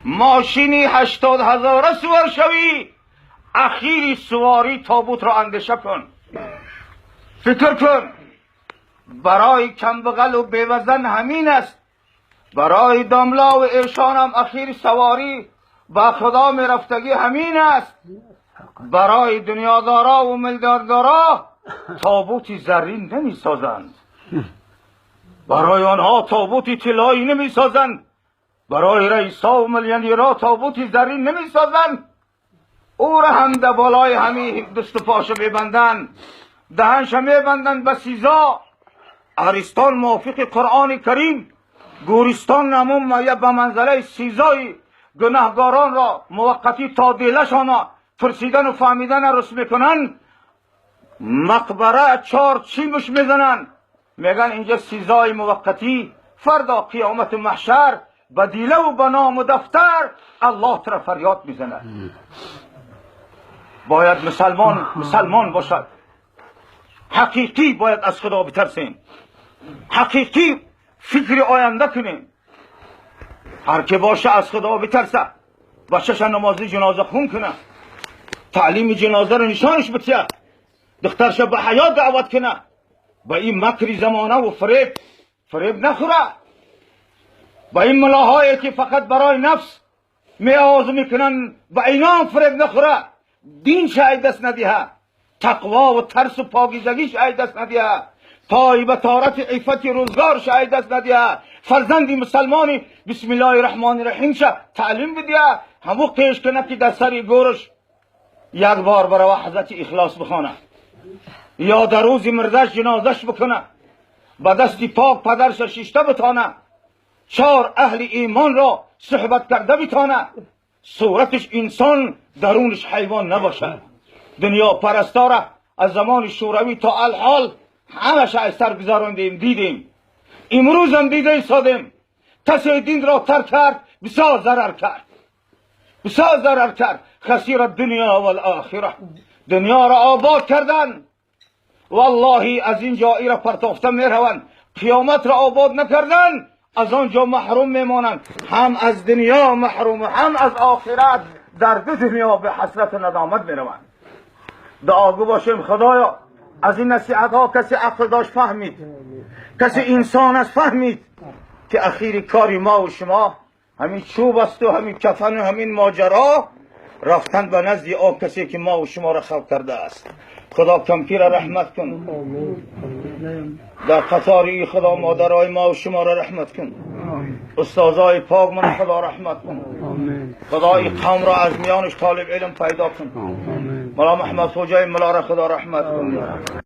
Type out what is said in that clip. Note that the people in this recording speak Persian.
ماشینی 80,000 سوار شوی، اخیری سواری تابوت را اندیشه کن. فکر کن برای کمبغل و بیوزن همین است. برای داملا و ایشان هم اخیر سواری با خدا می رفتگی همین است. برای دنیادارا و ملداردارا تابوتی زرین نمی سازند، برای آنها تابوتی طلایی نمی سازند، برای رئیسا و میلیونیرها تابوتی زرین نمی سازند. او را هم در بالای همی دست و پاشو میبندند، دهنش میبندند به سیزا. ارسطان موافق قرآن کریم گورستان نمون یا به منزله سیزای گناهگاران را موقتی تا دیلشان پرسیدن و فهمیدن رسم میکنن. مقبره 4 چیمش میزنن، میگن اینجا سیزای موقتی، فردا قیامت محشر به دیله و به نام و دفتر الله طرف فریاد میزنه. باید مسلمان باشد، حقیقی باید از خدا بترسیم، حقیقی فکر آینده کنیم. هر که باشه از خدا بترسه، بچه‌ش نمازی جنازه خون کنه، تعلیم جنازه رو نشانش بده، دخترش به حیات دعوت کنه، با این مکری زمانه و فریب نخوره، با این ملاهایی که فقط برای نفس میآز میکنن با اینا فریب نخوره. دین شاید دست ندیه، تقوا و ترس و پاکیزگی شاید دست ندیه، پای به طهارت عفت روزگار شاید دست ندیه. فرزندی مسلمانی بسم الله الرحمن الرحیم شه تعلیم بدیه، همو قیش کنه که در سری گورش یک بار برای حضرت اخلاص بخونه، یا در روز مردش جنازش بکنه، با دستی پاک پدرش شیشته بتانه، 4 اهل ایمان را صحبت کرده بتانه، صورتش انسان درونش حیوان نباشه. دنیا پرستاره از زمان شوروی تا الحال همه شایستر گذراندیم، دیدیم، امروز هم دیده ایستادیم. کسی دین را ترک کرد بسیار ضرر کرد، بسیار ضرر کرد. خسیر دنیا و الاخره، دنیا را آباد کردن، والله از این جایی را پرتافته میروند، قیامت را آباد نکردن، از آنجا محروم میمانند. هم از دنیا محروم، هم از آخرت در 2 دنیا به حسرت و ندامت میروند. دعاگو باشیم خدایا از این نصیحت ها کسی عقل داشت فهمید، کسی انسان است فهمید که اخیری کاری ما و شما همین چوب است و همین کفن و همین ماجرا رفتن به نزد آن کسی که ما و شما را خلق کرده است. خدا کمکی را رحمت کن، در قطاری خدا مادرای ما و شما را رحمت کن، استازای پاک من خدا رحمت کن، خدای قوم را از میانش طالب علم پیدا کن، مولا محمد خوجای ملا را خدا رحمت کن.